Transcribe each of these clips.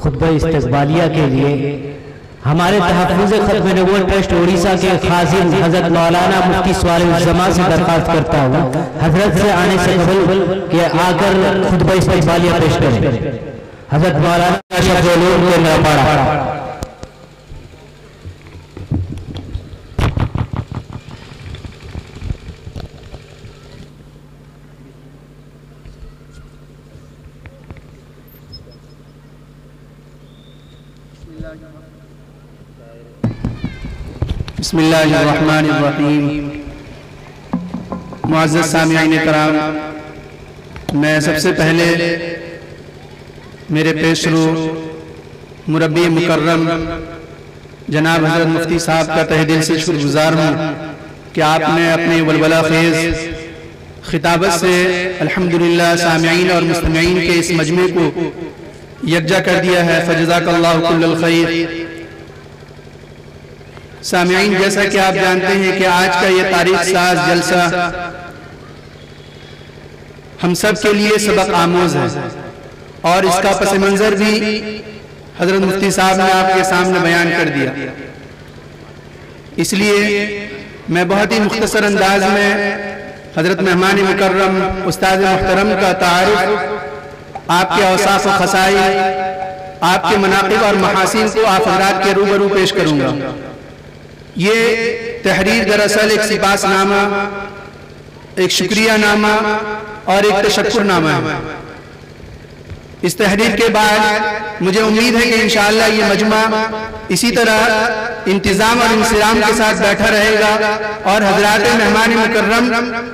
खुतबा इस्तक़बालिया के लिए हमारे तहफ़्फ़ुज़ ख़त्म नबूवत ट्रस्ट उड़ीसा के खाज़िन हज़रत मौलाना मुफ्ती स्वालिह ज़मा से दरख्वास्त करता हूँ हज़रत से आने से कबल के आकर खुतबा इस्तक़बालिया पेश करें। हज़रत मौलाना शफ़ीउल के नवापाड़ा। बिस्मिल्लाहिर्रहमानिर्रहीम। मुअज़्ज़ज़ सामिईन कराम, मैं सबसे पहले मेरे पेशरो मुरब्बी मुकर्रम जनाब हज़रत मुफ्ती साहब का तहे दिल से शुक्रगुज़ार हूँ कि आपने अपने वलवला खेज़ खिताबत से अल्हम्दुलिल्लाह सामिईन और मुस्तमिईन के इस मजमे को यकजा कर दिया है। फजज़ाकल्लाहु कुल्लल खैर। सामिईन, जैसा कि आप जानते हैं कि आज का ये तारीख साज जलसा हम सब के लिए सबक आमोज है और इसका पस मंजर भी हजरत मुफ्ती साहब ने आपके सामने बयान कर दिया। इसलिए मैं बहुत ही मुख्तसर अंदाज में हजरत मेहमान मुकर्रम उस्ताद मुहतरम का तारुफ, आपके औसाफ व खसाइल, आपके मनाक़िब और महासिन को आप हज़रात के रूबरू पेश करूँगा। ये तहरीर दरअसल एक सिपासनामा, एक शुक्रिया नामा और एक तशक्कुरनामा है। इस तहरीर के बाद मुझे उम्मीद है कि इंशाअल्लाह ये मजमा इसी तरह इंतज़ाम और इंसिराम के साथ बैठा रहेगा और हज़रात मेहमान मुकर्रम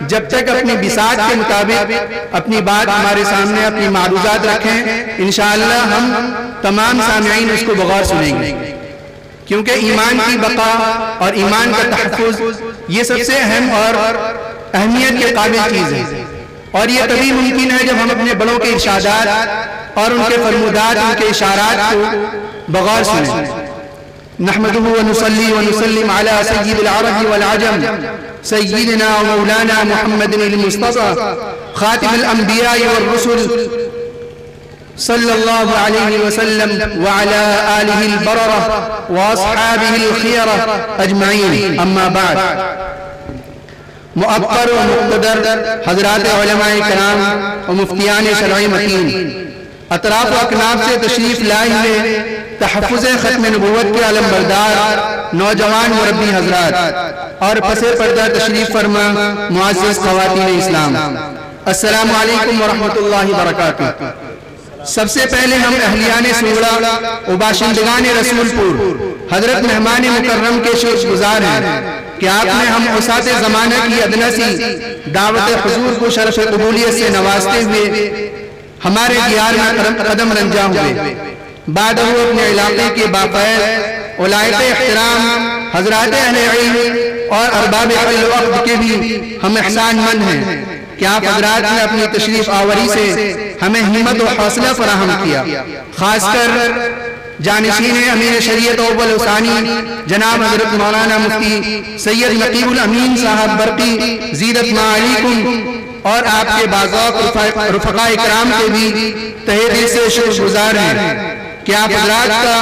जब तक अपनी बिसात के मुताबिक अपनी बात हमारे सामने, अपनी मारूज़ात रखें, इंशाअल्लाह हम तमाम सामिईन उसको बगौर सुनेंगे। क्योंकि ईमान की बका और ईमान का तहफ़्फ़ुज़ ये सबसे अहम और अहमियत के काबिल चीज़ है और ये तभी मुमकिन है जब हम अपने बड़ों के इरशादात और उनके फरमुदात, उनके इशारात को बगौर सुनें। नहमदुहु व नुसल्ली व नुसल्लिम अला सय्यिदिल अरब वल अजम सय्यिदिना व मौलाना मुहम्मदिल मुस्तफ़ा खातिमुल अंबिया व रुसुल सल्लल्लाहु अलैहि वसल्लम व अला आलिहिल बररा व अस्हाबिहिल खियरा अजमईन, अम्मा बाद। मुअक्कर व मुक़्तदर हज़रात उलमाए कराम व मुफ्तियान शरई मतीन, अतराफ व अकनाफ से तशरीफ़ लाए हुए तहफ़्फ़ुज़ ख़त्म नबूवत के अलमबरदार नौजवान मुरब्बी हज़रात और पसे पर्दा तशरीफ़ फरमा मुअज़्ज़ज़ ख़वातीन इस्लाम, अस्सलामु अलैकुम व रहमतुल्लाहि व बरकातुहू। सबसे पहले हम अहलियाने सुंगड़ा व बाशिंदगान रसूलपुर हजरत मेहमान मुकर्रम के शुक्रगुज़ार हैं कि आपने हम औसात ज़माना की अदना सी दावत हुजूर को शरफ़ क़बूलियत से नवाजते हुए हमारे दियार में कदम रंजा हुए। बाद अपने इलाके के बाक़ायद उलाए एहतराम हज़रात अहले इल्म और अरबाब वक़्त के भी हम एहसानमंद हैं कि आप हज़रात ने अपनी तशरीफ़ आवरी से हमें हिम्मत और हौसला फराहम किया। खासकर जानिशीन अमीर शरीयत अव्वल उसानी जनाब हज़रत मौलाना मुफ्ती सैयद नकीबुल अमीन साहब बरकी ज़ीदत मालिकुम और आपके बाज़ौक़ रुफ़क़ा इकराम के भी तहे दिल से शुक्रगुज़ार हैं कि आप हज़रात का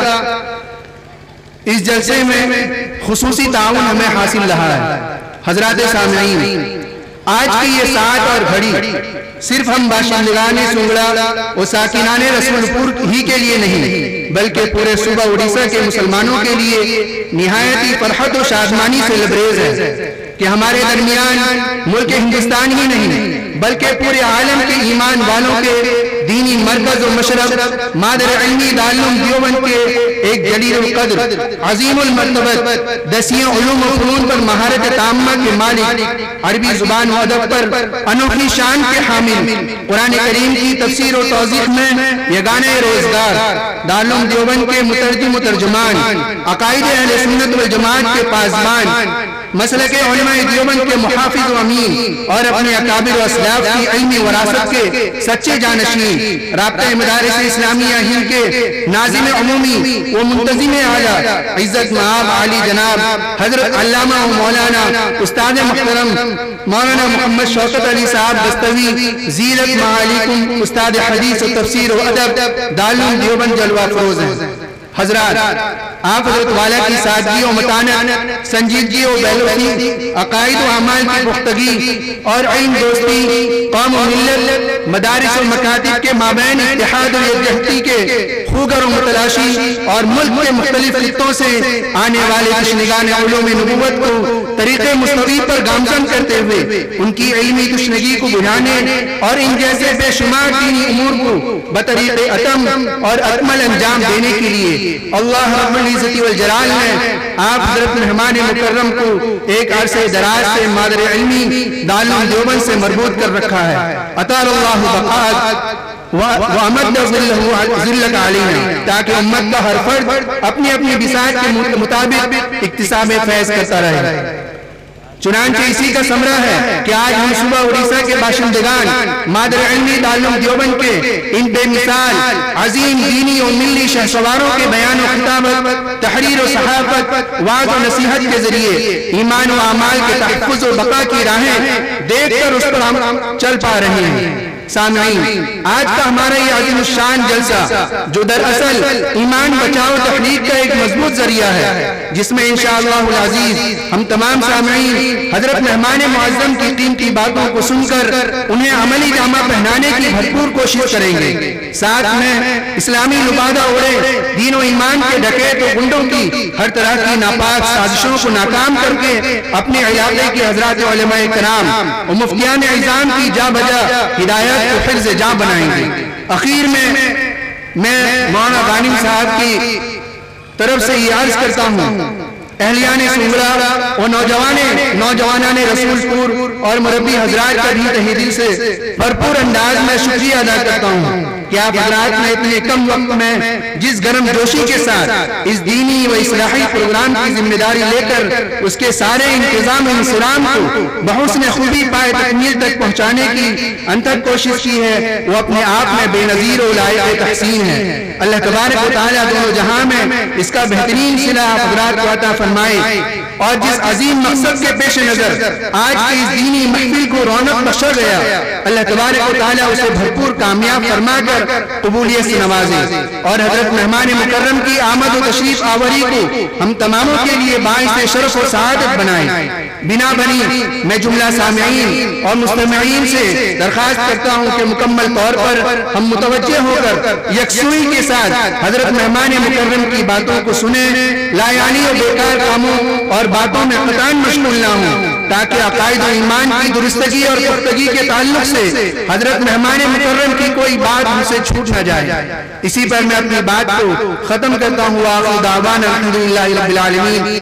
इस जलसे में खुसूसी ताउन हमें हासिल रहा है। हज़रात सामिईन, आज की ये साथ और घड़ी सिर्फ हम बाशिंदगाने सुंगड़ा और साकिनाने रसूलपुर ही के लिए नहीं बल्कि पूरे सूबा उड़ीसा के मुसलमानों के लिए निहायत ही फरहत और शादमानी से लबरेज है कि हमारे दरमियान मुल्क हिंदुस्तान ही नहीं बल्कि पूरे आलम के ईमान वालों के दीनी मरकज और मशरब मादर इल्मी दारुल देवबंद के एक जलील कद्र अजीमुल मर्तबत दसियों उलूम व फनून पर महारत ताम्मा के मालिक, अरबी जुबान व अदब पर अनोखी शान के हामिल, कुरान करीम की तफसीर और तौज़ीह में यगाने रोजगार, दारुल देवबंद के मुतरजम तर्जुमान, अकायदे अहले सुन्नत वल जमात के पासबान, मसले के उलमाए देवबंद के मुहाफिज व अमीन और अपने अकाबिर व असलाफ की इल्मी वरासत के सच्चे जानशीन, राब्ता मदारिस इस्लामिया हिंद के नाज़िम अमूमी व मुंतज़िम आला इज़्ज़त मआब आली जनाब हजरत अल्लामा व मौलाना उस्ताद मुहतरम मौलाना मोहम्मद शौकत अली साहब दस्तवी ज़ीरत मालिकुम उस्ताद हदीस व तफसीर व अदब दारुल देवबंद जलवा फरोज़ हैं। हजरात, आप हजरत वाला की सादगी और मतानत, संजीदगी और बेलुसी, अकायद व अमाल की पुख्तगी और इल्म दोस्ती, कौम और मिल्लत, मदारिस और मकातिब के माबैन इत्तेहाद और यकजहती के खूगर और मुतलाशी और मुल्क के मुख्तलिफ खित्तों से आने वाले तशनीगान उलूम नबुव्वत को तरीक़े मुस्तक़ीम पर गामज़न करते हुए उनकी इल्मी तशनीगी को बुझाने और इन जैसे बेशुमार दीनी उमूर को बतरीक़े अतम और अकमल अंजाम देने के लिए अल्लाह रब्बुल इज़्ज़ति वल जलाल ने आप हज़रत मेहमान मुकर्रम को एक अरसे दराज से मादर इल्मी दारुल देवबंद से मरबूत कर रखा है। अताल्लाहु बक़ाअत व अमद ज़िल्लत अलैना, ताकि उम्मत का हर फर्द अपनी अपनी बिसात के मुताबिक इक्तिसाब फैज़ करता रहे। चुनांचे इसी का समरा है कि आज हम सुबह उड़ीसा के बाशिंदगान मादर इल्मी दारुल देवबंद के इन बेमिसाल अजीम दीनी और मिल्ली शहसवारों के बयान और खिताबत, तहरीर और सहाफत, वाज़ और नसीहत के जरिए ईमान व अमाल के तहफ़्फ़ुज़ और बका की राहें देखकर उस पर हम चल पा रहे हैं। सामईन, आज का हमारा ये अज़ीमुश्शान जलसा जो दरअसल ईमान बचाओ तहरीक का एक मजबूत जरिया है, जिसमें इंशाअल्लाहुल अज़ीज़ हम तमाम सामईन हजरत मेहमान मुअज़्ज़म की कीमती बातों को सुनकर उन्हें अमली जामा पहनाने की भरपूर कोशिश करेंगे। साथ में इस्लामी लुबादा ओढ़े दीन और ईमान के डकैत और गुंडों की हर तरह की नापाक साजिशों को नाकाम करके अपने इलाके के हजरात उलमाए किराम और मुफ्तियान इज़ाम की जा बजा हिदायत को फिर से जा बनाएंगे। आखिर में मैं मौलाना गानिम साहब की तरफ से ये अर्ज करता हूँ, अहलियाने सुमरा और नौजवानाने रसूलपुर और मुरब्बी हजरात का भी तहे दिल से भरपूर अंदाज में शुक्रिया अदा करता हूँ कि आप हजरात ने इतने कम वक्त में जिस गर्म जोशी के साथ इस दीनी व इस्लाही प्रोग्राम की जिम्मेदारी लेकर उसके सारे इंतजाम इंसराम को बहुस्न खूबी पाए तकमील तक पहुँचाने की अंतक कोशिश की है, वो अपने आप में बेनज़ीर और लायक तहसीन है। अल्लाह तबारक व तआला दोनों जहां में इसका बेहतरीन सिला आप हजरात को अता फरमाए और जिस अजीम मकसद के पेश नजर आज की इस दीनी महफिल को रौनक बख्शा गया, अल्लाह तबारक व तआला उसे भरपूर कामयाब फरमाकर कबूलियत से नवाजे और हजरत मेहमान मुकर्रम की आमद और तशरीफ आवरी को हम तमामों के लिए बाइस शरफ और सआदत बनाए। बिना बनी मैं जुमला सामईन और मुस्तमिईन से दरखास्त करता हूँ कि मुकम्मल तौर पर हम मुतवज्जे होकर यकसुई के साथ हजरत मेहमान मुकर्रम की बातों को सुने, लायानी और बेकार कामों और बातों में कतई मशगूल ना हो, ताकि अकायद और ईमान की दुरुस्तगी और पुख्तगी के ताल्लुक से हजरत मेहमान मुकर्रम की कोई बात हमसे छूट न जाए। इसी पर मैं अपनी बात को खत्म करता हूँ। आखिर दावाना अल्हम्दुलिल्लाहि रब्बिल आलमीन।